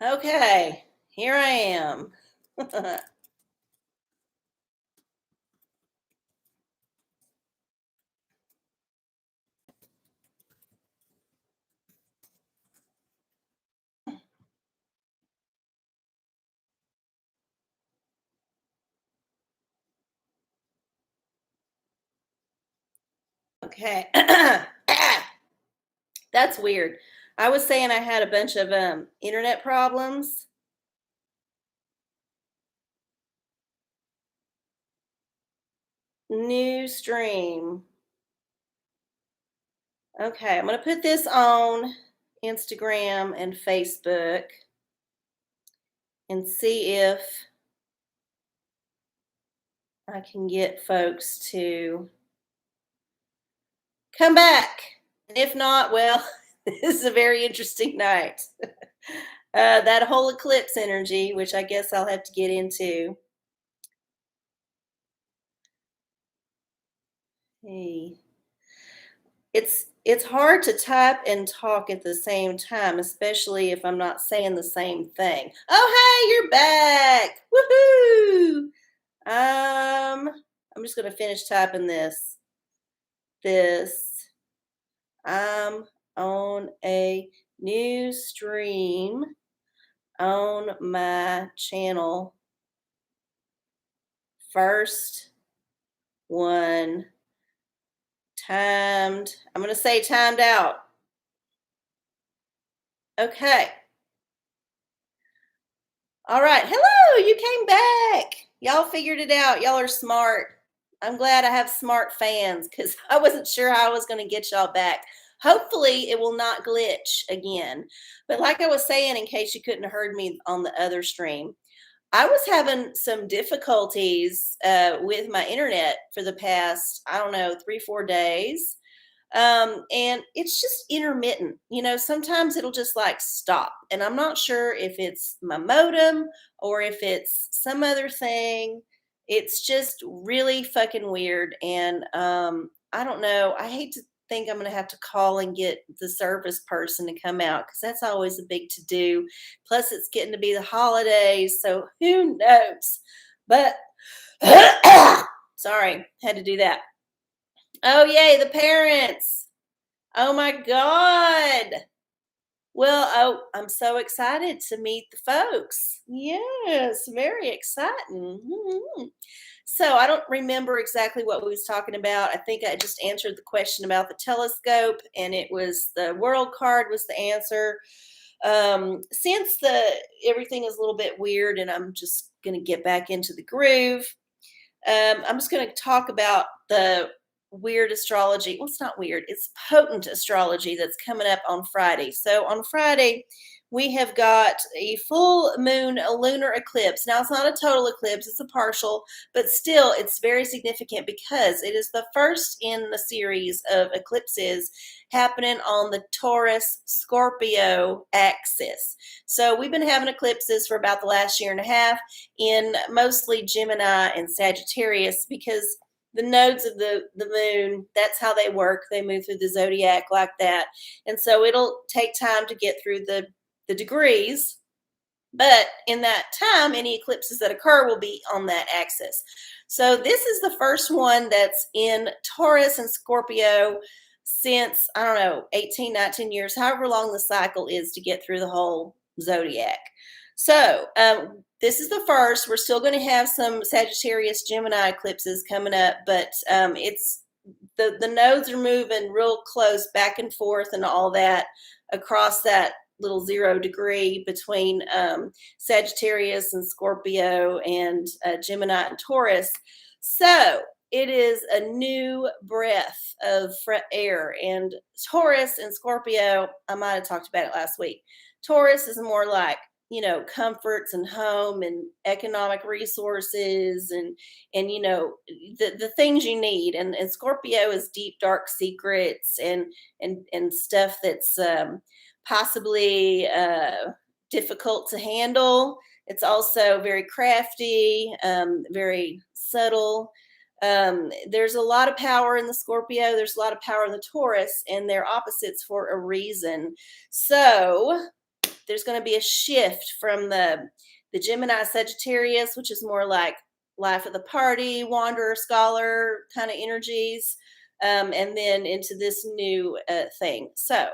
Okay, here I am. Okay. That's weird. I was saying I had a bunch of internet problems. New stream. Okay, I'm going to put this on Instagram and Facebook and see if I can get folks to come back. And if not, well, this is a very interesting night. That whole eclipse energy, which I guess I'll have to get into. Hey, it's hard to type and talk at the same time, especially if I'm not saying the same thing. Oh, hey, you're back! Woohoo! I'm just gonna finish typing this. This. I'm on a new stream on my channel. First one timed. I'm going to say timed out. Okay. All right. Hello. You came back. Y'all figured it out. Y'all are smart. I'm glad I have smart fans because I wasn't sure how I was going to get y'all back. Hopefully, it will not glitch again. But like I was saying, in case you couldn't have heard me on the other stream, I was having some difficulties with my internet for the past, I don't know, 3, 4 days. And it's just intermittent. Sometimes it'll just like stop. And I'm not sure if it's my modem or if it's some other thing. It's just really fucking weird. And I don't know. I hate to think I'm going to have to call and get the service person to come out because that's always a big to do. Plus, it's getting to be the holidays. So who knows? But sorry, had to do that. Oh, yay, the parents. Oh my God. Well, oh, I'm so excited to meet the folks. Yes, very exciting. Mhm. So I don't remember exactly what we was talking about. I think I just answered the question about the telescope, and it was the world card was the answer. Since the everything is a little bit weird, and I'm just gonna get back into the groove. I'm just going to talk about the weird astrology. Well, it's not weird, it's potent astrology that's coming up on Friday. So, on Friday, we have got a full moon, a lunar eclipse. Now, it's not a total eclipse, it's a partial, but still, it's very significant because it is the first in the series of eclipses happening on the Taurus Scorpio axis. So, we've been having eclipses for about the last year and a half in mostly Gemini and Sagittarius because the nodes of the moon, that's how they work. They move through the zodiac like that. And so it'll take time to get through the degrees. But in that time, any eclipses that occur will be on that axis. So this is the first one that's in Taurus and Scorpio since, I don't know, 18, 19 years, however long the cycle is to get through the whole zodiac. So this is the first. We're still going to have some Sagittarius Gemini eclipses coming up, but it's the nodes are moving real close back and forth and all that across that little 0 degree between Sagittarius and Scorpio and Gemini and Taurus. So it is a new breath of air. And Taurus and Scorpio, I might have talked about it last week. Taurus is more like, comforts and home and economic resources and the things you need. And Scorpio is deep, dark secrets and stuff that's possibly difficult to handle. It's also very crafty, very subtle. There's a lot of power in the Scorpio. There's a lot of power in the Taurus, and they're opposites for a reason. So there's going to be a shift from the Gemini Sagittarius, which is more like life of the party, wanderer, scholar kind of energies, and then into this new thing. So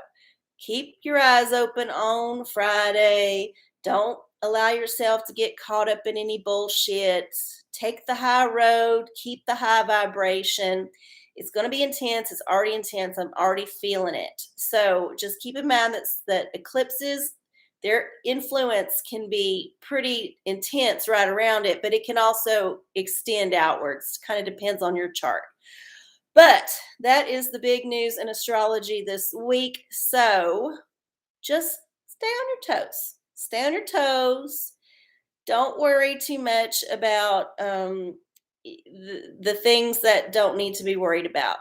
keep your eyes open on Friday. Don't allow yourself to get caught up in any bullshit. Take the high road, keep the high vibration. It's going to be intense. It's already intense. I'm already feeling it. So just keep in mind that eclipses, their influence can be pretty intense right around it, but it can also extend outwards. Kind of depends on your chart. But that is the big news in astrology this week. So just stay on your toes. Stay on your toes. Don't worry too much about the things that don't need to be worried about.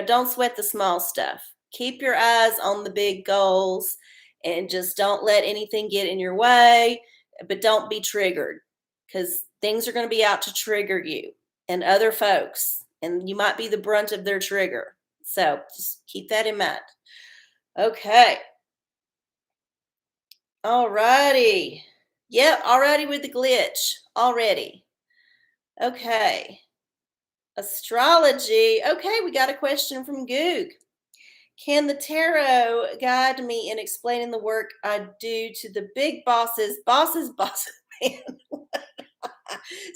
Don't sweat the small stuff. Keep your eyes on the big goals and just don't let anything get in your way, but don't be triggered because things are going to be out to trigger you and other folks, and you might be the brunt of their trigger. So just keep that in mind. Okay. All righty. Yep, already with the glitch. Already. Okay. Astrology. Okay, we got a question from Goog. Can the tarot guide me in explaining the work I do to the big bosses, man?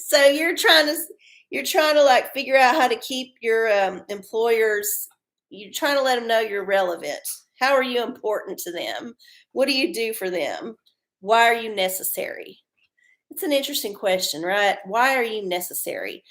So you're trying to like figure out how to keep your employers. You're trying to let them know you're relevant. How are you important to them? What do you do for them? Why are you necessary? It's an interesting question, right? Why are you necessary?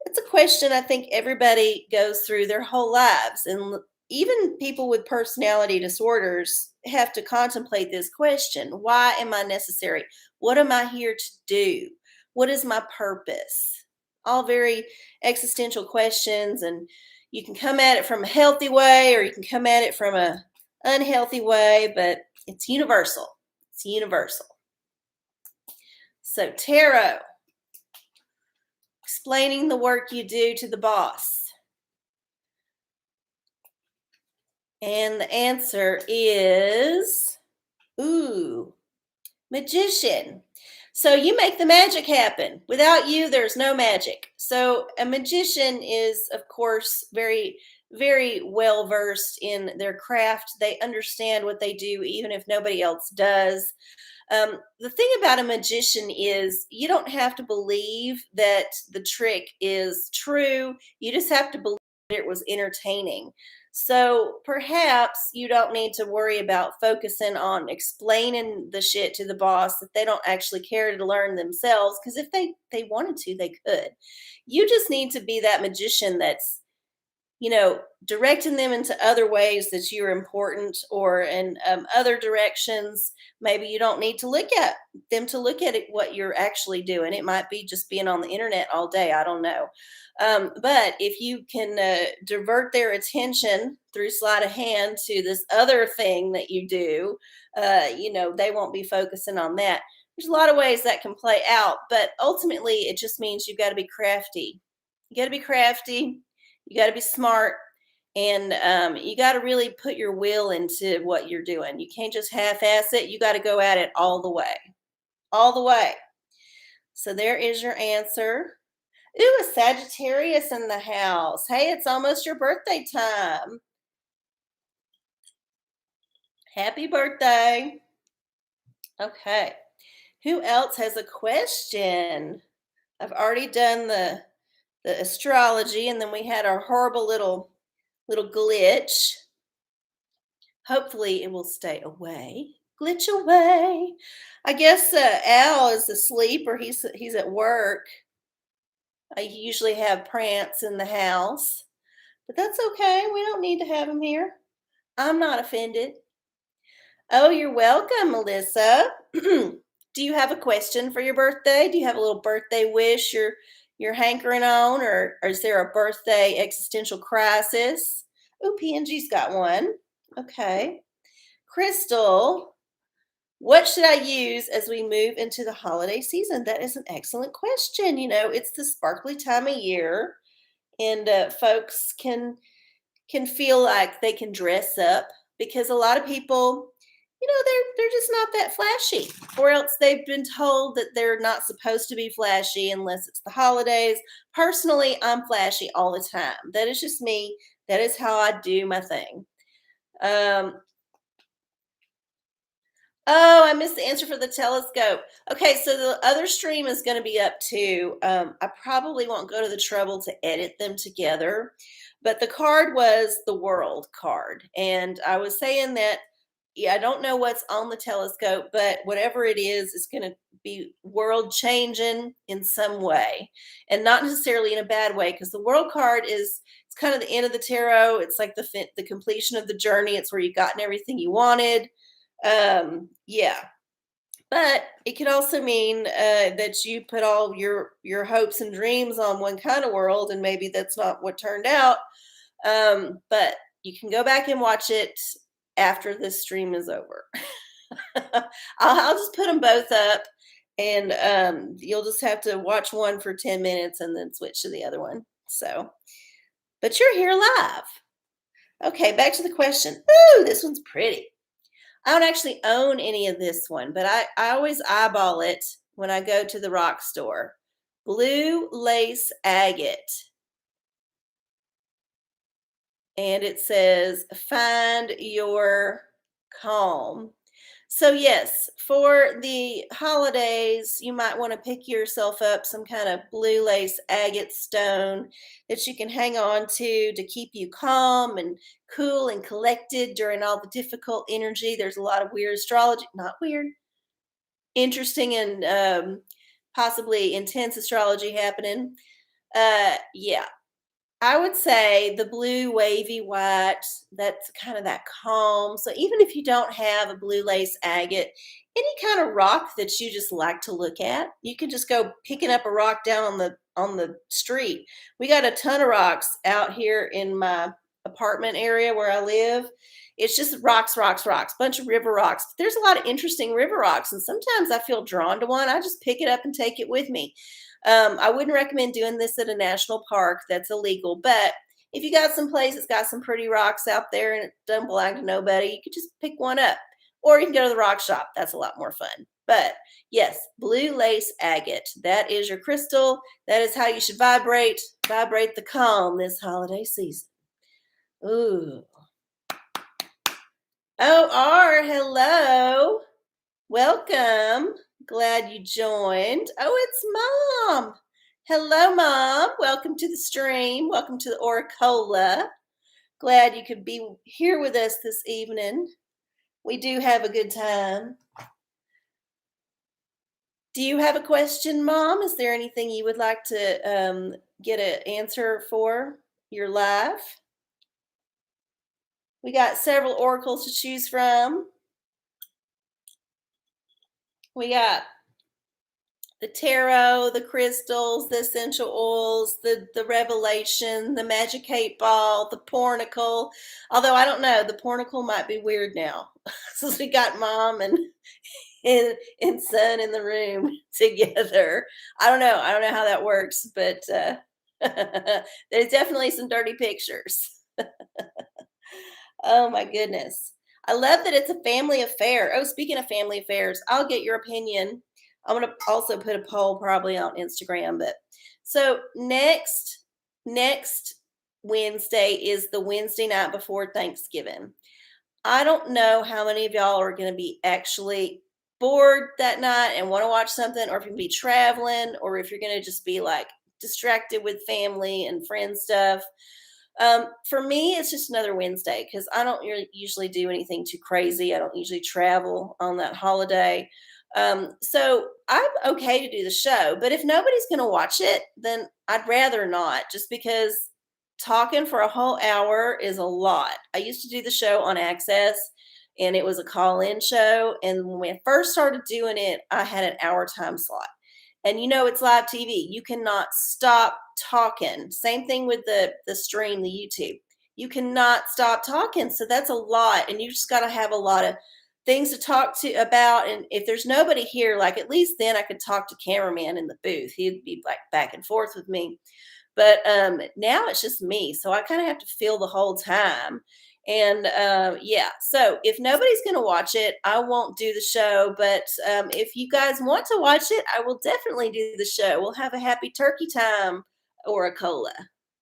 It's a question I think everybody goes through their whole lives. And even people with personality disorders have to contemplate this question. Why am I necessary? What am I here to do? What is my purpose? All very existential questions. And you can come at it from a healthy way or you can come at it from a unhealthy way, but it's universal. It's universal. So tarot, explaining the work you do to the boss. And the answer is, magician. So you make the magic happen. Without you, there's no magic. So a magician is, of course, very, very well versed in their craft. They understand what they do, even if nobody else does. The thing about a magician is you don't have to believe that the trick is true. You just have to believe that it was entertaining. So perhaps you don't need to worry about focusing on explaining the shit to the boss that they don't actually care to learn themselves. Because if they wanted to, they could. You just need to be that magician that's directing them into other ways that you're important, or in other directions. Maybe you don't need to look at them to look at it, what you're actually doing. It might be just being on the internet all day. I don't know. But if you can divert their attention through sleight of hand to this other thing that you do, they won't be focusing on that. There's a lot of ways that can play out, but ultimately it just means you've got to be crafty. You got to be crafty. You got to be smart, and you got to really put your will into what you're doing. You can't just half-ass it. You got to go at it all the way, all the way. So there is your answer. Ooh, a Sagittarius in the house. Hey, it's almost your birthday time. Happy birthday. Okay. Who else has a question? I've already done the astrology, and then we had our horrible little glitch. Hopefully it will stay away. Glitch away. I guess Al is asleep, or he's at work. I usually have Prance in the house, but that's okay. We don't need to have him here. I'm not offended. Oh, you're welcome, Melissa. Do you have a question for your birthday? Do you have a little birthday wish you're hankering on, or is there a birthday existential crisis? Oh, PNG's got one. Okay. Crystal, what should I use as we move into the holiday season? That is an excellent question. It's the sparkly time of year, and folks can feel like they can dress up, because a lot of people they're just not that flashy, or else they've been told that they're not supposed to be flashy unless it's the holidays. Personally, I'm flashy all the time. That is just me. That is how I do my thing. Um, oh, I missed the answer for the telescope. Okay, so the other stream is going to be up too. I probably won't go to the trouble to edit them together, but the card was the world card, and I was saying that, yeah, I don't know what's on the telescope, but whatever it is going to be world changing in some way, and not necessarily in a bad way, because the world card is, it's kind of the end of the tarot. It's like the completion of the journey. It's where you've gotten everything you wanted. Yeah, but it could also mean that you put all your hopes and dreams on one kind of world, and maybe that's not what turned out. But you can go back and watch it after this stream is over. I'll just put them both up, and you'll just have to watch one for 10 minutes and then switch to the other one. So, but you're here live. Okay, back to the question. Ooh, this one's pretty. I don't actually own any of this one, but I always eyeball it when I go to the rock store. Blue lace agate. And it says, find your calm. So, yes, for the holidays, you might want to pick yourself up some kind of blue lace agate stone that you can hang on to keep you calm and cool and collected during all the difficult energy. There's a lot of weird astrology, not weird, interesting and possibly intense astrology happening. Yeah, I would say the blue wavy white, that's kind of that calm. So even if you don't have a blue lace agate, any kind of rock that you just like to look at, you can just go picking up a rock down on the street. We got a ton of rocks out here in my apartment area where I live. It's just rocks, rocks, rocks, bunch of river rocks. There's a lot of interesting river rocks, and sometimes I feel drawn to one. I just pick it up and take it with me. I wouldn't recommend doing this at a national park. That's illegal. But if you got some place that's got some pretty rocks out there and it doesn't belong to nobody, you could just pick one up. Or you can go to the rock shop. That's a lot more fun. But yes, blue lace agate. That is your crystal. That is how you should vibrate. Vibrate the calm this holiday season. Ooh. OR, hello. Welcome. Glad you joined. Oh, it's Mom. Hello, Mom. Welcome to the stream. Welcome to the OraCola. Glad you could be here with us this evening. We do have a good time. Do you have a question, Mom? Is there anything you would like to get an answer for? You're live. We got several oracles to choose from. We got the tarot, the crystals, the essential oils, the revelation, the magic 8-ball, the pornacle. Although I don't know, the pornacle might be weird now since we got Mom and son in the room together. I don't know. I don't know how that works, but there's definitely some dirty pictures. Oh my goodness. I love that it's a family affair. Oh, speaking of family affairs, I'll get your opinion. I'm going to also put a poll probably on Instagram, but so next Wednesday is the Wednesday night before Thanksgiving. I don't know how many of y'all are going to be actually bored that night and want to watch something, or if you're going to be traveling, or if you're going to just be like distracted with family and friend stuff. For me, it's just another Wednesday because I don't usually do anything too crazy. I don't usually travel on that holiday. So I'm okay to do the show, but if nobody's going to watch it, then I'd rather not, just because talking for a whole hour is a lot. I used to do the show on Access, and it was a call-in show. And when I first started doing it, I had an hour time slot. And it's live TV. You cannot stop talking. Same thing with the stream, the YouTube. You cannot stop talking. So that's a lot. And you just got to have a lot of things to talk to about. And if there's nobody here, like at least then I could talk to cameraman in the booth. He'd be like back and forth with me. But now it's just me. So I kind of have to fill the whole time. And yeah, so if nobody's going to watch it, I won't do the show. But if you guys want to watch it, I will definitely do the show. We'll have a happy turkey time, OraCola.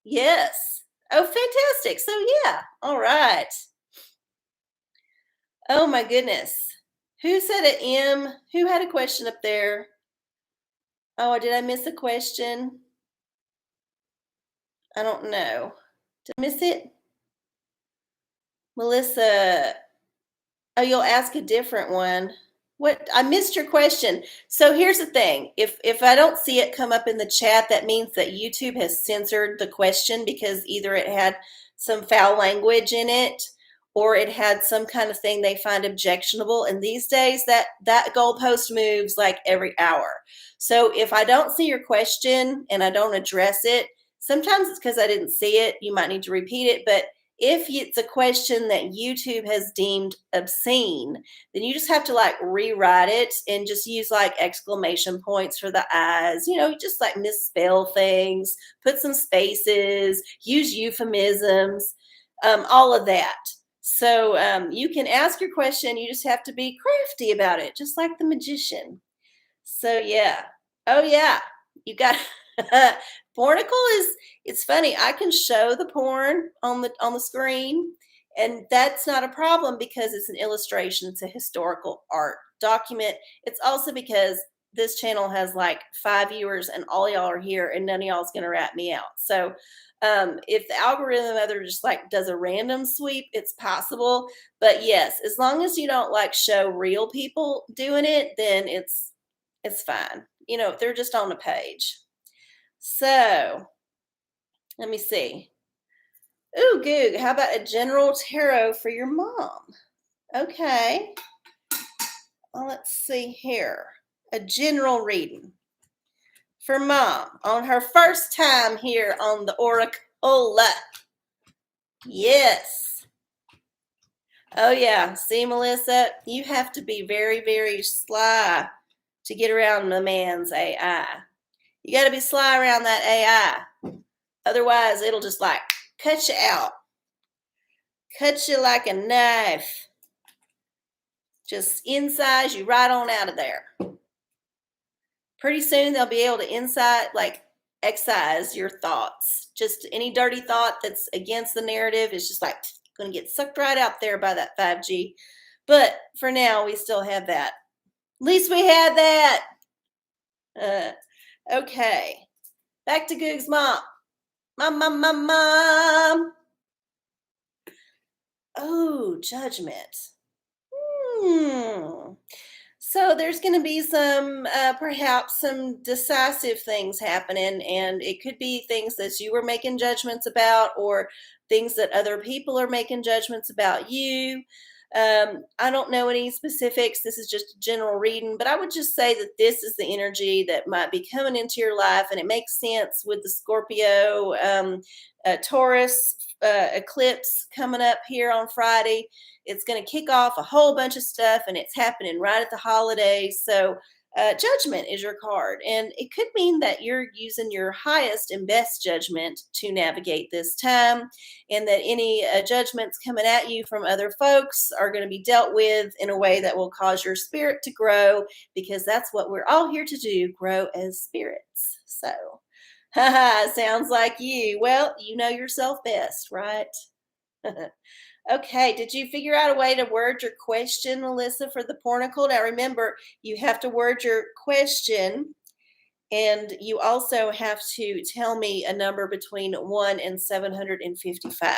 Yes. Oh, fantastic. So, yeah. All right. Oh, my goodness. Who said an M? Who had a question up there? Oh, did I miss a question? I don't know. Did I miss it? Melissa, oh, you'll ask a different one. What? I missed your question. So here's the thing. If I don't see it come up in the chat, that means that YouTube has censored the question because either it had some foul language in it or it had some kind of thing they find objectionable. And these days that goalpost moves like every hour. So if I don't see your question and I don't address it, sometimes it's because I didn't see it. You might need to repeat it, but if it's a question that YouTube has deemed obscene, then you just have to like rewrite it and just use like exclamation points for the eyes, just like misspell things, put some spaces, use euphemisms, all of that. So you can ask your question. You just have to be crafty about it, just like the magician. So yeah. Oh yeah. You got Pornicle is it's funny. I can show the porn on the screen, and that's not a problem because it's an illustration. It's a historical art document. It's also because this channel has like 5 viewers and all y'all are here and none of y'all is gonna rat me out. So if the algorithm ever just like does a random sweep, it's possible. But yes, as long as you don't like show real people doing it, then it's fine. They're just on the page. So let me see. Ooh, Goog, how about a general tarot for your mom? Okay. Well, let's see here. A general reading for mom on her first time here on the OraCola. Yes. Oh, yeah. See, Melissa, you have to be very, very sly to get around the man's AI. You got to be sly around that AI. Otherwise, it'll just like cut you out. Cut you like a knife. Just incise you right on out of there. Pretty soon they'll be able to excise your thoughts. Just any dirty thought that's against the narrative is just like going to get sucked right out there by that 5G. But for now, we still have that. At least we had that. Okay. Back to Goog's mom. Mom. Oh, judgment. So there's going to be perhaps some decisive things happening, and it could be things that you were making judgments about or things that other people are making judgments about you. I don't know any specifics. This is just a general reading, but I would just say that this is the energy that might be coming into your life, and it makes sense with the Scorpio, Taurus eclipse coming up here on Friday. It's going to kick off a whole bunch of stuff, and it's happening right at the holidays. So judgment is your card, and it could mean that you're using your highest and best judgment to navigate this time, and that any judgments coming at you from other folks are going to be dealt with in a way that will cause your spirit to grow, because that's what we're all here to do, grow as spirits. So sounds like you. Well, you know yourself best, right? Okay, did you figure out a way to word your question, Melissa, for the pornicle? Now remember, you have to word your question, and you also have to tell me a number between 1 and 755.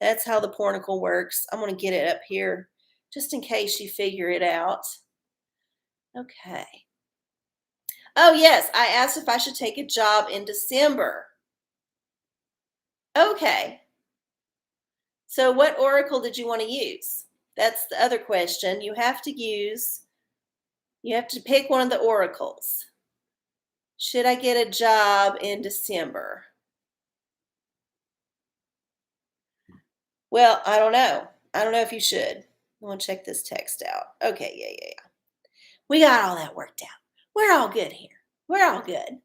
That's how the pornicle works. I'm going to get it up here just in case you figure it out. Okay. Oh, yes, I asked if I should take a job in December. Okay. So what oracle did you want to use? That's the other question. You have to pick one of the oracles. Should I get a job in December? Well, I don't know. I don't know if you should. I want to check this text out. Okay, yeah. We got all that worked out. We're all good here. We're all good.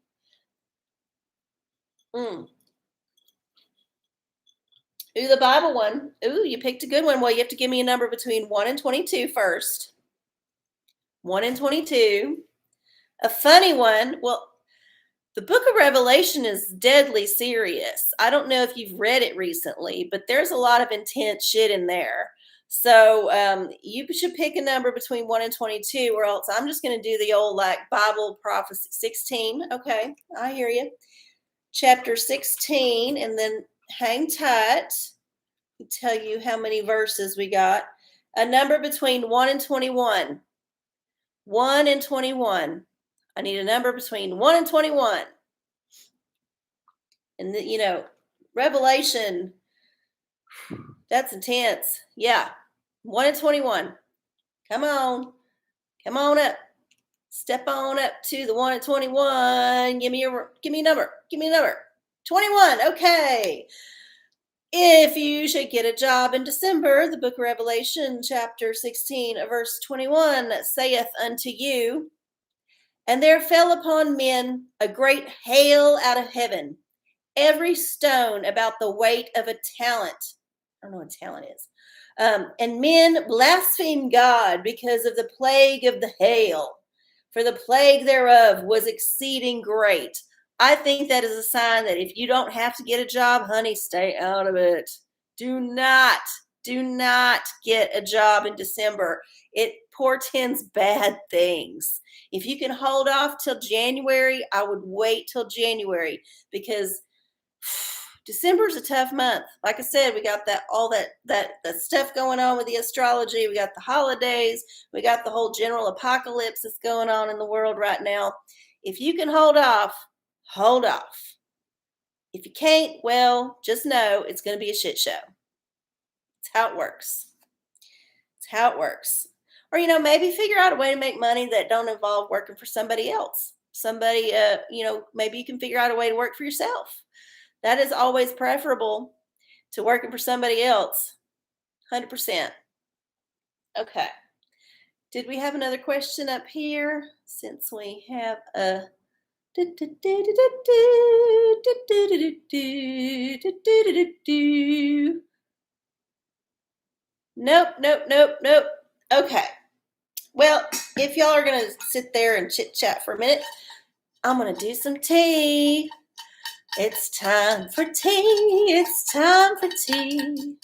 Ooh, the Bible one. Ooh, you picked a good one. Well, you have to give me a number between 1 and 22 first. 1 and 22. A funny one. Well, the book of Revelation is deadly serious. I don't know if you've read it recently, but there's a lot of intense shit in there. So you should pick a number between 1 and 22, or else I'm just going to do the old like Bible prophecy 16. Okay, I hear you. Chapter 16, and then hang tight. I'll tell you how many verses we got. A number between 1 and 21. 1 and 21. I need a number between 1 and 21. And, Revelation, that's intense. Yeah. 1 and 21. Come on. Come on up. Step on up to the 1 and 21. Give me a number. Give me a number. 21. Okay. If you should get a job in December, the book of Revelation, chapter 16, verse 21, saith unto you, and there fell upon men a great hail out of heaven, every stone about the weight of a talent. I don't know what talent is. And men blasphemed God because of the plague of the hail, for the plague thereof was exceeding great. I think that is a sign that if you don't have to get a job, honey, stay out of it. Do not get a job in December. It portends bad things. If you can hold off till January, I would wait till January, because December is a tough month. Like I said, we got that stuff going on with the astrology. We got the holidays. We got the whole general apocalypse that's going on in the world right now. If you can hold off, hold off. If you can't, well, just know it's going to be a shit show. It's how it works. It's how it works. Or, maybe figure out a way to make money that don't involve working for somebody else. Somebody, maybe you can figure out a way to work for yourself. That is always preferable to working for somebody else. 100%. Okay. Did we have another question up here? Since we have a... Nope. Okay. Well, if y'all are going to sit there and chit chat for a minute, I'm going to do some tea. It's time for tea. It's time for tea.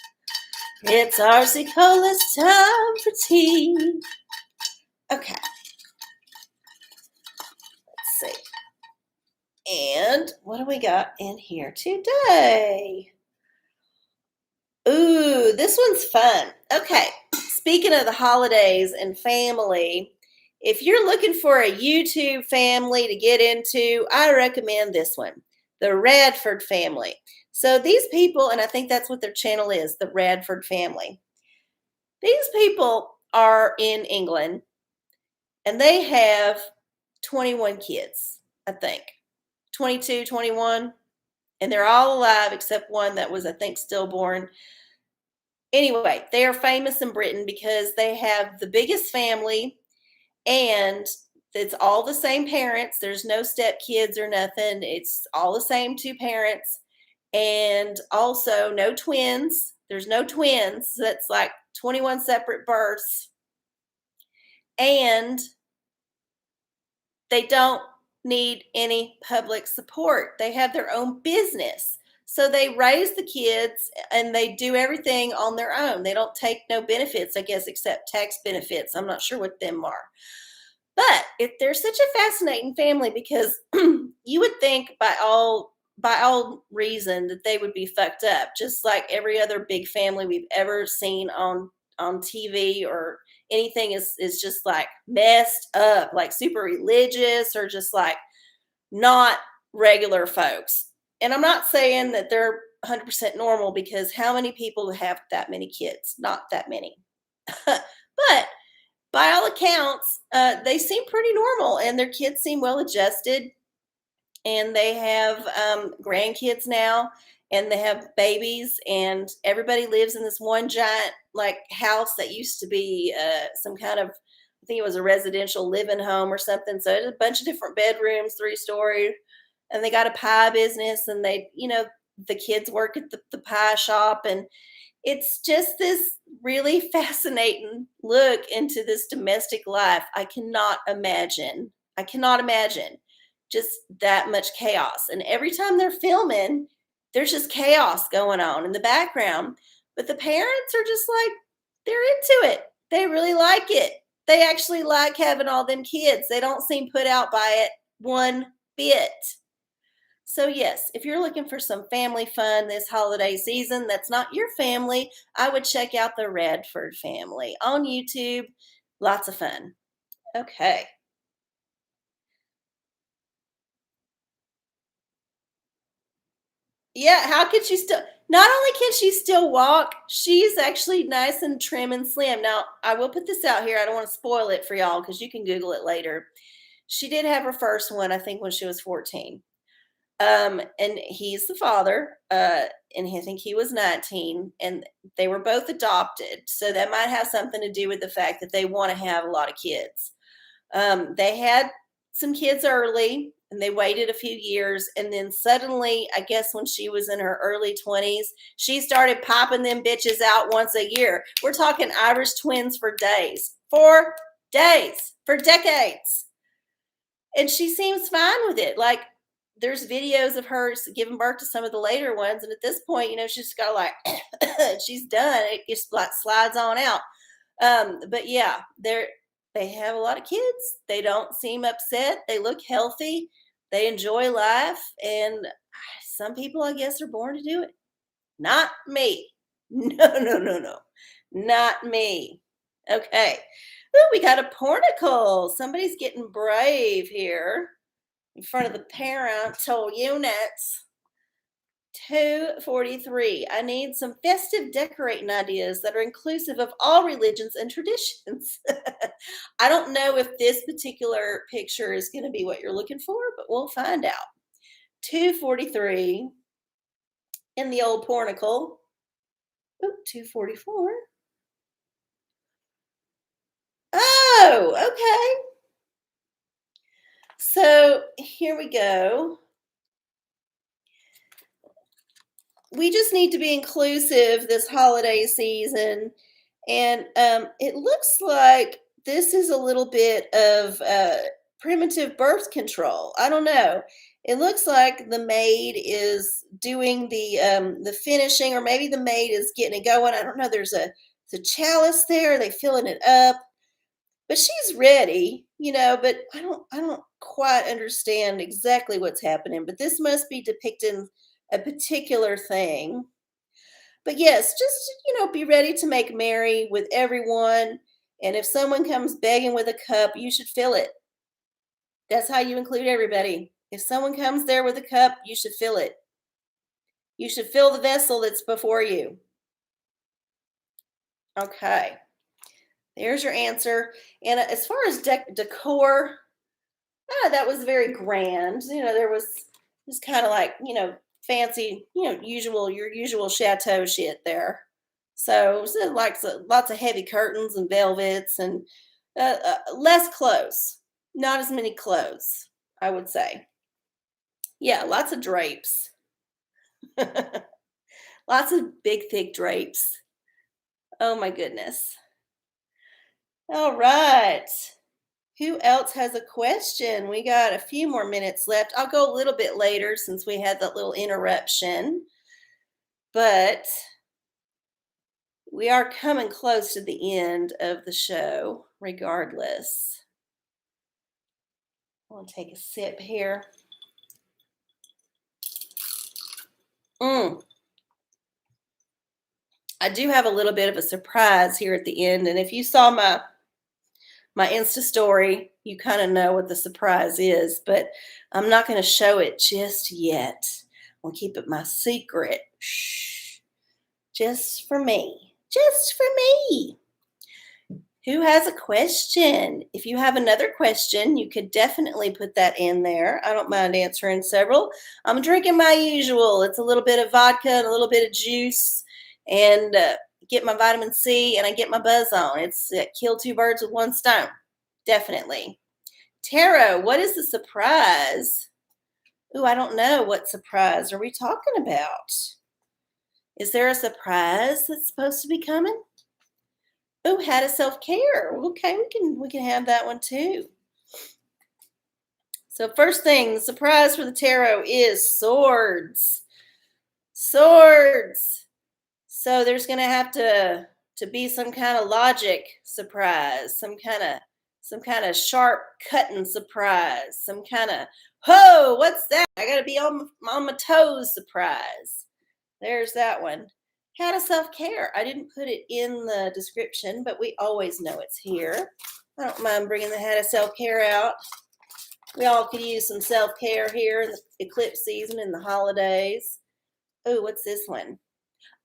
It's arcieola's time for tea. Okay. Let's see. And what do we got in here today? Ooh, this one's fun. Okay. Speaking of the holidays and family, if you're looking for a YouTube family to get into, I recommend this one, the Radford family. So these people, and I think that's what their channel is, the Radford family. These people are in England, and they have 21 kids, I think. 22, 21, and they're all alive except one that was, I think, stillborn. Anyway, they are famous in Britain because they have the biggest family, and it's all the same parents. There's no stepkids or nothing. It's all the same two parents, and also no twins. There's no twins. So that's like 21 separate births, and they don't need any public support. They have their own business. So they raise the kids and they do everything on their own. They don't take no benefits, I guess, except tax benefits. I'm not sure what them are. But they're such a fascinating family, because you would think by all reason that they would be fucked up, just like every other big family we've ever seen on TV or anything is just like messed up, like super religious or just like not regular folks. And I'm not saying that they're 100% normal, because how many people have that many kids? Not that many. But by all accounts, they seem pretty normal, and their kids seem well adjusted, and they have grandkids now, and they have babies, and everybody lives in this one giant like house that used to be some kind of, I think it was a residential living home or something. So it's a bunch of different bedrooms, 3-story, and they got a pie business, and they, the kids work at the pie shop, and it's just this really fascinating look into this domestic life. I cannot imagine just that much chaos. And every time they're filming, there's just chaos going on in the background. But the parents are just like, they're into it. They really like it. They actually like having all them kids. They don't seem put out by it one bit. So, yes, if you're looking for some family fun this holiday season that's not your family, I would check out the Radford family on YouTube. Lots of fun. Okay. Yeah, how could she still? Not only can she still walk, she's actually nice and trim and slim. Now, I will put this out here. I don't want to spoil it for y'all because you can Google it later. She did have her first one, I think, when she was 14. And he's the father, and I think he was 19, and they were both adopted. So that might have something to do with the fact that they want to have a lot of kids. They had some kids early, and they waited a few years, and then suddenly, I guess when she was in her early 20s, she started popping them bitches out once a year. We're talking Irish twins for days, for decades. And she seems fine with it. Like, there's videos of her giving birth to some of the later ones, and at this point, she's got like she's done. It just like slides on out. But yeah, they have a lot of kids. They don't seem upset. They look healthy. They enjoy life, and some people, I guess, are born to do it. Not me. No, no, no, no, not me. Okay. Ooh, we got a porticle. Somebody's getting brave here in front of the parental units. 243. I need some festive decorating ideas that are inclusive of all religions and traditions. I don't know if this particular picture is going to be what you're looking for, but we'll find out. 243 in the old portico. Ooh, 244. Oh, okay. So here we go. We just need to be inclusive this holiday season. And it looks like this is a little bit of primitive birth control. I don't know. It looks like the maid is doing the finishing, or maybe the maid is getting it going. I don't know. There's a chalice there. They filling it up, but she's ready, But I don't quite understand exactly what's happening. But this must be depicting a particular thing. But yes, just, be ready to make merry with everyone. And if someone comes begging with a cup, you should fill it. That's how you include everybody. If someone comes there with a cup, you should fill it. You should fill the vessel that's before you. Okay. There's your answer. And as far as decor, that was very grand. There was just kind of like, fancy, your usual chateau shit there. So, like lots of heavy curtains and velvets, and less clothes. Not as many clothes, I would say. Yeah, lots of drapes. Lots of big, thick drapes. Oh my goodness. All right. Who else has a question? We got a few more minutes left. I'll go a little bit later since we had that little interruption. But we are coming close to the end of the show, regardless. I'll take a sip here. I do have a little bit of a surprise here at the end. And if you saw my Insta story, you kind of know what the surprise is, but I'm not going to show it just yet. I'll keep it my secret. Shh. Just for me. Just for me. Who has a question? If you have another question, you could definitely put that in there. I don't mind answering several. I'm drinking my usual. It's a little bit of vodka and a little bit of juice, and get my vitamin C, and I get my buzz on. It's kill two birds with one stone. Definitely. Tara, what is the surprise? Ooh, I don't know. What surprise are we talking about? Is there a surprise that's supposed to be coming? Ooh, how to self-care. Okay, we can have that one too. So first thing, the surprise for the tarot is swords. Swords. So there's going to have to be some kind of logic surprise, some kind of sharp cutting surprise, some kind of ho, what's that? I got to be on my toes surprise. There's that one. How to self-care. I didn't put it in the description, but we always know it's here. I don't mind bringing the how to self-care out. We all could use some self-care here in the eclipse season and the holidays. Oh, what's this one?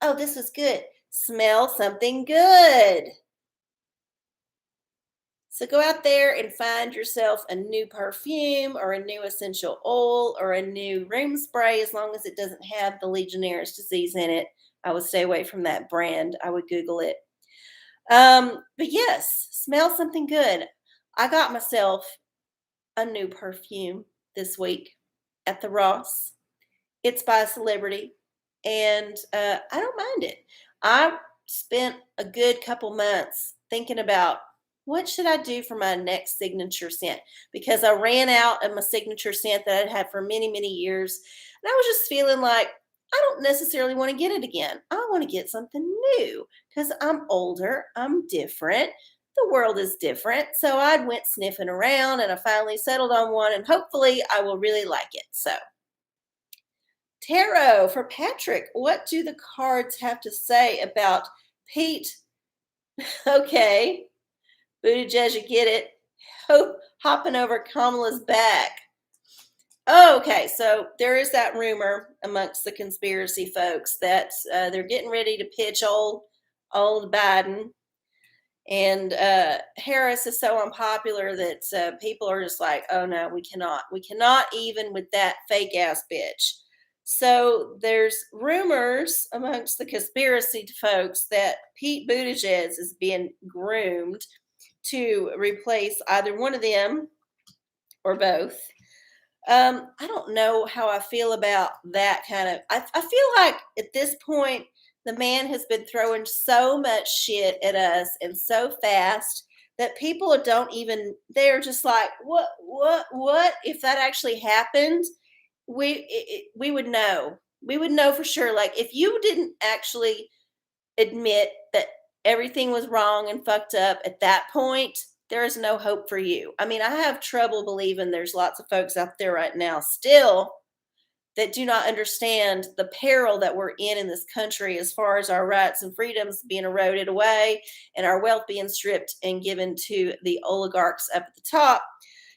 Oh, this was good. Smell something good. So go out there and find yourself a new perfume or a new essential oil or a new room spray, as long as it doesn't have the Legionnaire's disease in it. I would stay away from that brand. I would Google it. But yes, smell something good. I got myself a new perfume this week at the Ross. It's by a celebrity, and I don't mind it. I spent a good couple months thinking about what should I do for my next signature scent, because I ran out of my signature scent that I'd had for many, many years, and I was just feeling like I don't necessarily want to get it again. I want to get something new because I'm older, I'm different. The world is different. So I went sniffing around and I finally settled on one, and hopefully I will really like it. So tarot for Patrick. What do the cards have to say about Pete? Okay. Buttigieg, you get it. Hopping over Kamala's back. Okay, so there is that rumor amongst the conspiracy folks that they're getting ready to pitch old Biden, and Harris is so unpopular that people are just like, oh no, we cannot even with that fake ass bitch. So there's rumors amongst the conspiracy folks that Pete Buttigieg is being groomed to replace either one of them or both. I don't know how I feel about that kind of. I feel like at this point, the man has been throwing so much shit at us and so fast that people don't even. They're just like, what? If that actually happened, we would know. We would know for sure. Like if you didn't actually admit that everything was wrong and fucked up at that point, there is no hope for you. I mean, I have trouble believing there's lots of folks out there right now still that do not understand the peril that we're in this country, as far as our rights and freedoms being eroded away and our wealth being stripped and given to the oligarchs up at the top.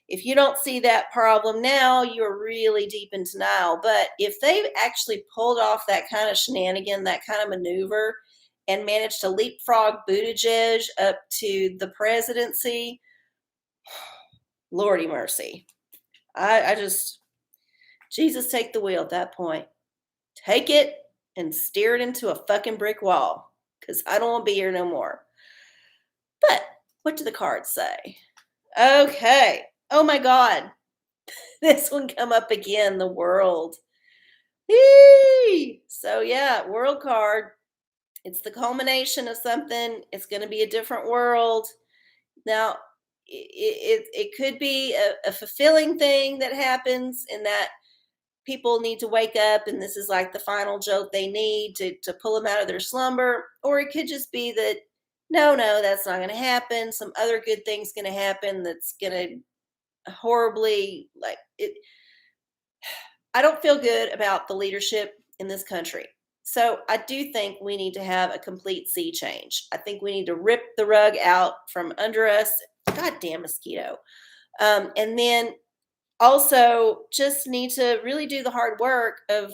If you don't see that problem now, you're really deep in denial. But if they've actually pulled off that kind of shenanigan, that kind of maneuver, and managed to leapfrog Buttigieg up to the presidency, Lordy mercy. I just, Jesus, take the wheel at that point. Take it and steer it into a fucking brick wall, because I don't want to be here no more. But what do the cards say? Okay. Oh my God. This one come up again, the world. Eee! So yeah, world card. It's the culmination of something. It's going to be a different world. Now, it could be a fulfilling thing that happens, in that people need to wake up and this is like the final jolt they need to pull them out of their slumber. Or it could just be that, no, that's not going to happen. Some other good thing's going to happen that's going to horribly, like it. I don't feel good about the leadership in this country. So I do think we need to have a complete sea change. I think we need to rip the rug out from under us. Goddamn mosquito. And then also just need to really do the hard work of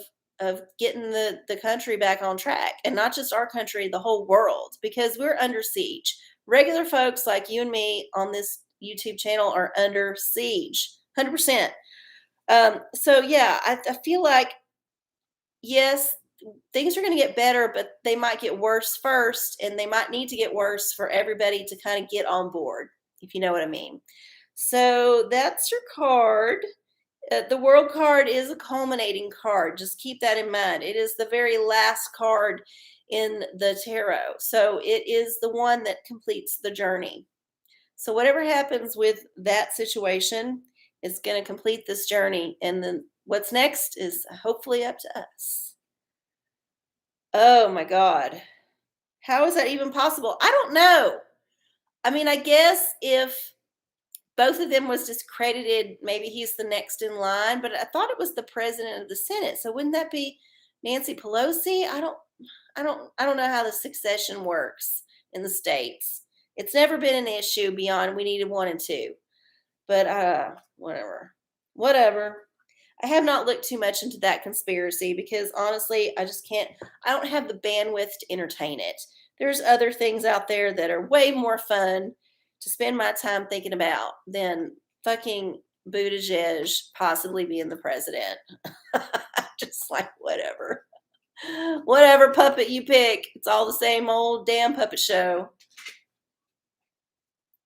getting the country back on track, and not just our country, the whole world, because we're under siege. Regular folks like you and me on this YouTube channel are under siege, 100%. So yeah, I feel like, yes, things are going to get better, but they might get worse first, and they might need to get worse for everybody to kind of get on board, if you know what I mean. So that's your card. The World card is a culminating card. Just keep that in mind. It is the very last card in the tarot. So it is the one that completes the journey. So whatever happens with that situation is going to complete this journey. And then what's next is hopefully up to us. Oh my God. How is that even possible? I don't know. I mean, I guess if both of them was discredited, maybe he's the next in line, but I thought it was the president of the Senate. So wouldn't that be Nancy Pelosi? I don't know how the succession works in the states. It's never been an issue beyond we needed 1 and 2. But whatever. Whatever. I have not looked too much into that conspiracy because honestly, I just can't, I don't have the bandwidth to entertain it. There's other things out there that are way more fun to spend my time thinking about than fucking Buttigieg possibly being the president. Just like, whatever. Whatever puppet you pick, it's all the same old damn puppet show.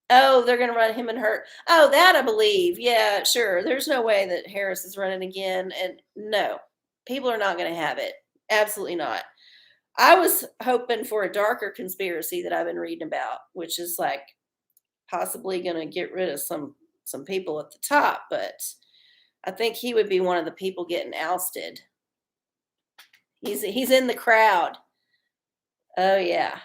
Oh, they're going to run him and her. Oh, that I believe. Yeah, sure. There's no way that Harris is running again. And no, people are not going to have it. Absolutely not. I was hoping for a darker conspiracy that I've been reading about, which is like possibly going to get rid of some people at the top. But I think he would be one of the people getting ousted. He's in the crowd. Oh yeah.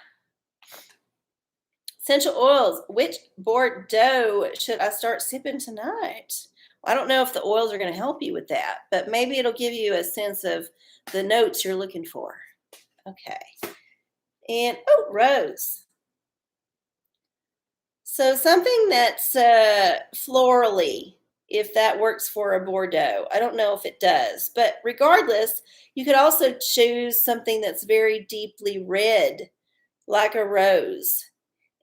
Essential oils. Which Bordeaux should I start sipping tonight? Well, I don't know if the oils are going to help you with that, but maybe it'll give you a sense of the notes you're looking for. Okay. And, oh, rose. So something that's florally, if that works for a Bordeaux. I don't know if it does, but regardless, you could also choose something that's very deeply red, like a rose,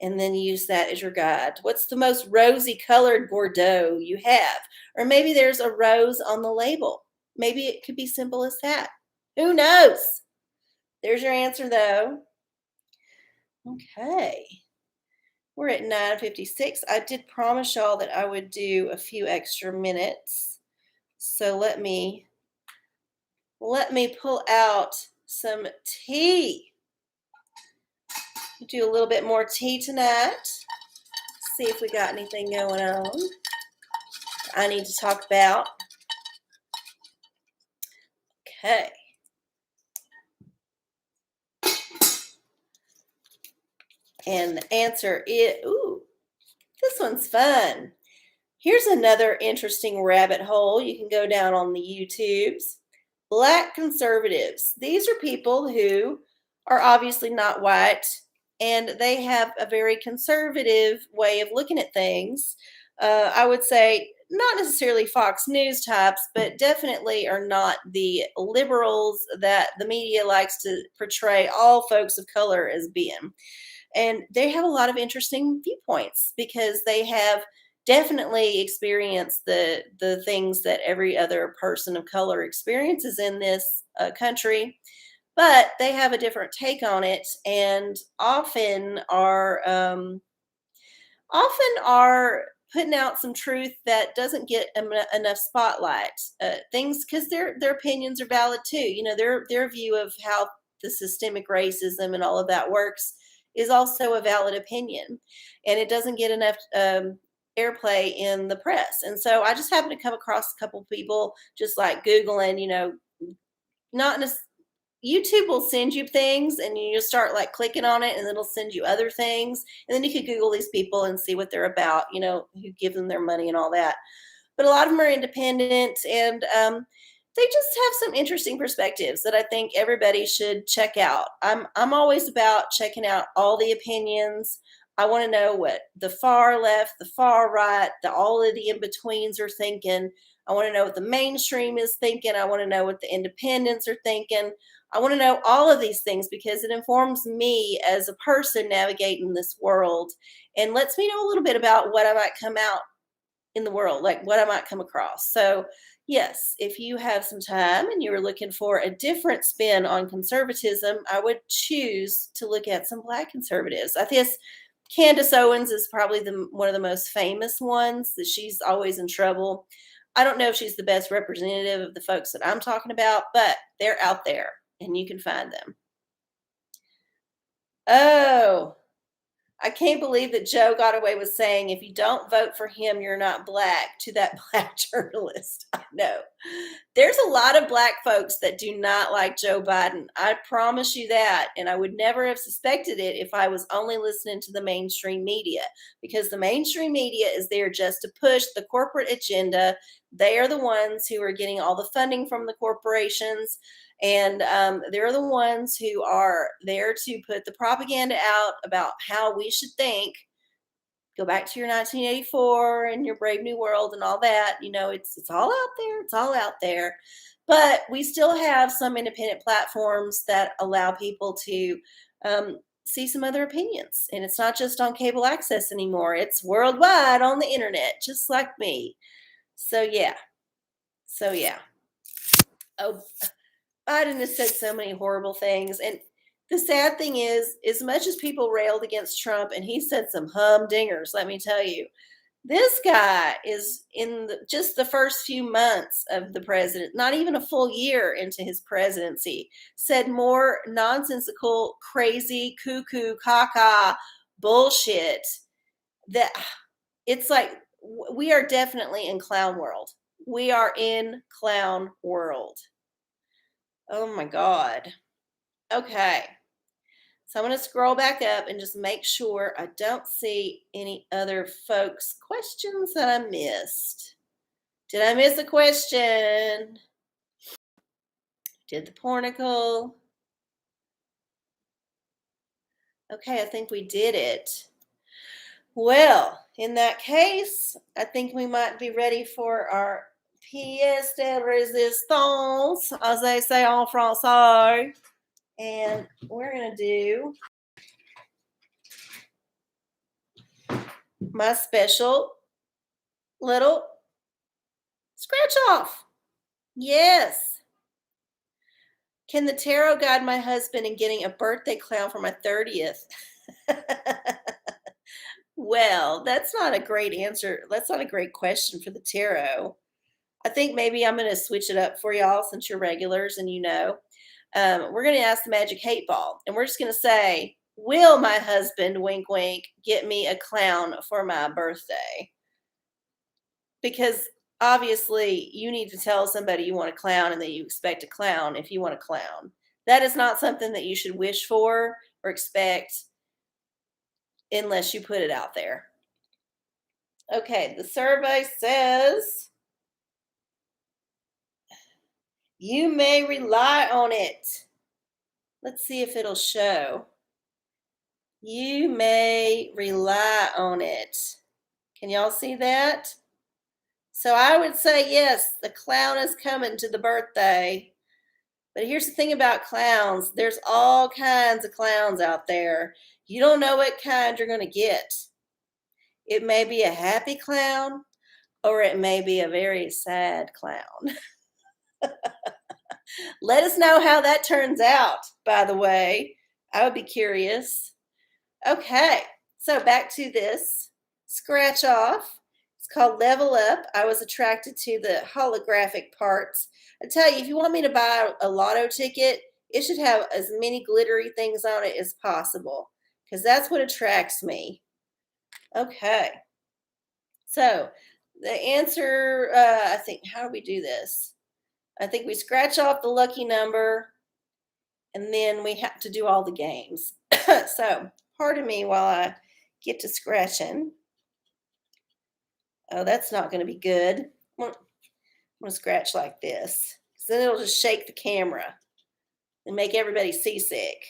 and then use that as your guide. What's the most rosy colored Bordeaux you have? Or maybe there's a rose on the label. Maybe it could be simple as that. Who knows? There's your answer, though. Okay. We're at 9:56. I did promise y'all that I would do a few extra minutes. So let me pull out some tea. Do a little bit more tea tonight. See if we got anything going on I need to talk about. Okay. And the answer is, ooh, this one's fun. Here's another interesting rabbit hole you can go down on the YouTubes. Black conservatives. These are people who are obviously not white, and they have a very conservative way of looking at things. I would say not necessarily Fox News types, but definitely are not the liberals that the media likes to portray all folks of color as being. And they have a lot of interesting viewpoints because they have definitely experienced the things that every other person of color experiences in this country, but they have a different take on it, and often are putting out some truth that doesn't get enough spotlight. Things because their opinions are valid too. You know, their view of how the systemic racism and all of that works is also a valid opinion, and it doesn't get enough airplay in the press. And so I just happened to come across a couple people just like Googling, not in a YouTube will send you things and you just start like clicking on it and it'll send you other things. And then you could Google these people and see what they're about, who give them their money and all that. But a lot of them are independent, and they just have some interesting perspectives that I think everybody should check out. I'm always about checking out all the opinions. I want to know what the far left, the far right, all of the in-betweens are thinking. I want to know what the mainstream is thinking. I want to know what the independents are thinking. I want to know all of these things because it informs me as a person navigating this world and lets me know a little bit about what I might come out in the world, like what I might come across. So yes, if you have some time and you were looking for a different spin on conservatism, I would choose to look at some Black conservatives. I guess Candace Owens is probably one of the most famous ones, that she's always in trouble. I don't know if she's the best representative of the folks that I'm talking about, but they're out there and you can find them. Oh, I can't believe that Joe got away with saying, if you don't vote for him, you're not black, to that black journalist. I know. There's a lot of black folks that do not like Joe Biden. I promise you that. And I would never have suspected it if I was only listening to the mainstream media, because the mainstream media is there just to push the corporate agenda. They are the ones who are getting all the funding from the corporations. And they're the ones who are there to put the propaganda out about how we should think. Go back to your 1984 and your Brave New World and all that. It's all out there. It's all out there. But we still have some independent platforms that allow people to see some other opinions. And it's not just on cable access anymore. It's worldwide on the internet, just like me. So, yeah. Oh, Biden has said so many horrible things. And the sad thing is, as much as people railed against Trump, and he said some humdingers, let me tell you, this guy is in just the first few months of the president, not even a full year into his presidency, said more nonsensical, crazy, cuckoo, caca bullshit that it's like we are definitely in clown world. We are in clown world. Oh my God. Okay. So I'm going to scroll back up and just make sure I don't see any other folks' questions that I missed. Did I miss a question? Did the pornicle? Okay, I think we did it. Well, in that case, I think we might be ready for our pièce de résistance, as they say en français. And we're going to do my special little scratch off. Yes. Can the tarot guide my husband in getting a birthday clown for my 30th? Well, that's not a great answer. That's not a great question for the tarot. I think maybe I'm going to switch it up for y'all since you're regulars and we're going to ask the Magic 8-Ball, and we're just going to say, will my husband, wink, wink, get me a clown for my birthday? Because obviously you need to tell somebody you want a clown and that you expect a clown if you want a clown. That is not something that you should wish for or expect unless you put it out there. Okay, the survey says you may rely on it. Let's see if it'll show. You may rely on it. Can y'all see that? So I would say, yes, the clown is coming to the birthday. But here's the thing about clowns. There's all kinds of clowns out there. You don't know what kind you're going to get. It may be a happy clown, or it may be a very sad clown. Let us know how that turns out, by the way. I would be curious. Okay, so back to this scratch off. It's called Level Up. I was attracted to the holographic parts. I tell you, if you want me to buy a lotto ticket, it should have as many glittery things on it as possible, because that's what attracts me. Okay, so the answer, I think, how do we do this? I think we scratch off the lucky number, and then we have to do all the games. So pardon me while I get to scratching. Oh, that's not going to be good. I'm going to scratch like this, because then it'll just shake the camera and make everybody seasick.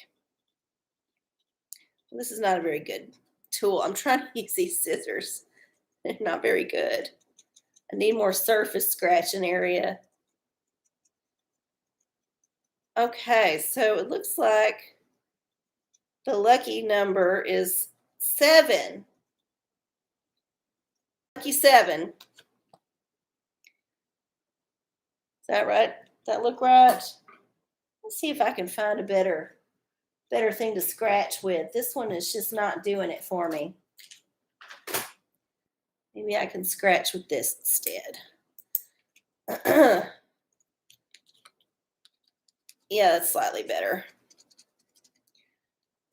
This is not a very good tool. I'm trying to use these scissors. They're not very good. I need more surface scratching area. Okay, so it looks like the lucky number is 7. Lucky 7. Is that right? Does that look right? Let's see if I can find a better thing to scratch with. This one is just not doing it for me. Maybe I can scratch with this instead. Yeah, that's slightly better.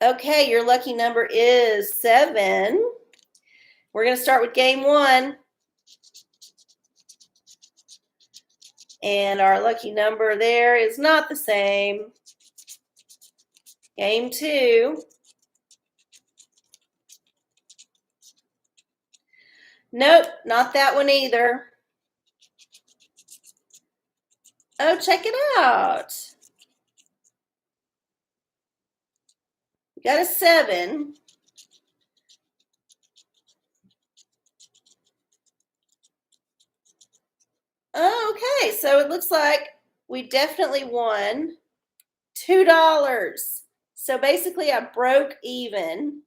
Okay, your lucky number is 7. We're going to start with game 1. And our lucky number there is not the same. Game 2. Nope, not that one either. Oh, check it out. We got a 7. Okay, so it looks like we definitely won $2. So basically I broke even.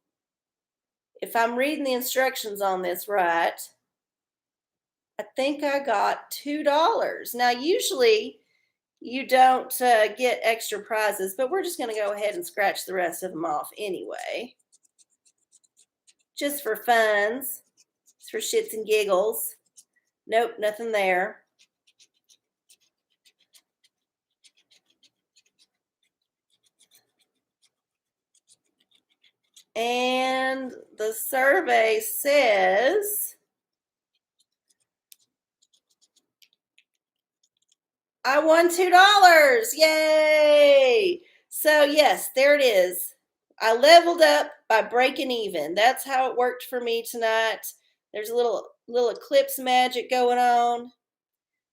If I'm reading the instructions on this right, I think I got $2. Now usually you don't get extra prizes, but we're just going to go ahead and scratch the rest of them off anyway. Just for funs, just for shits and giggles. Nope, nothing there. And the survey says I won $2. Yay! So yes, there it is. I leveled up by breaking even. That's how it worked for me tonight. There's a little eclipse magic going on.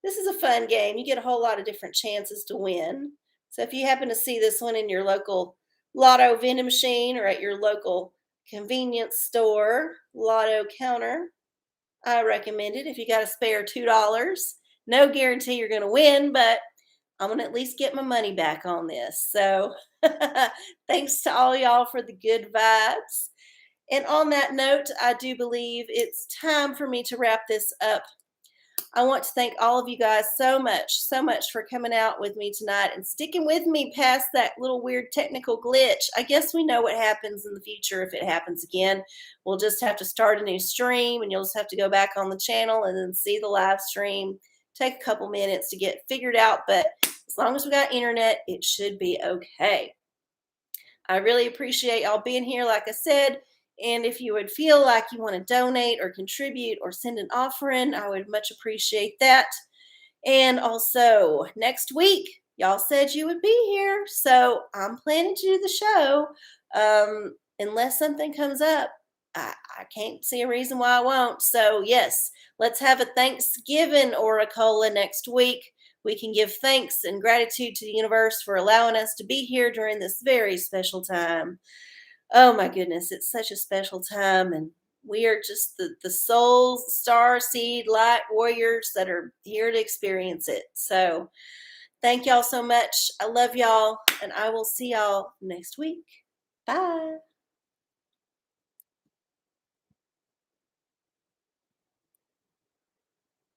This is a fun game. You get a whole lot of different chances to win. So if you happen to see this one in your local lotto vending machine or at your local convenience store lotto counter, I recommend it if you got a spare $2. No guarantee you're going to win, but I'm going to at least get my money back on this. So thanks to all y'all for the good vibes. And on that note, I do believe it's time for me to wrap this up. I want to thank all of you guys so much for coming out with me tonight and sticking with me past that little weird technical glitch. I guess we know what happens in the future if it happens again. We'll just have to start a new stream and you'll just have to go back on the channel and then see the live stream. Take a couple minutes to get figured out, but as long as we got internet, it should be okay. I really appreciate y'all being here, like I said. And if you would feel like you want to donate or contribute or send an offering, I would much appreciate that. And also, next week, y'all said you would be here. So I'm planning to do the show. Unless something comes up, I can't see a reason why I won't. So, yes, let's have a Thanksgiving OraCola next week. We can give thanks and gratitude to the universe for allowing us to be here during this very special time. Oh my goodness, it's such a special time, and we are just the soul star seed light warriors that are here to experience it. So thank y'all so much. I love y'all, and I will see y'all next week. Bye.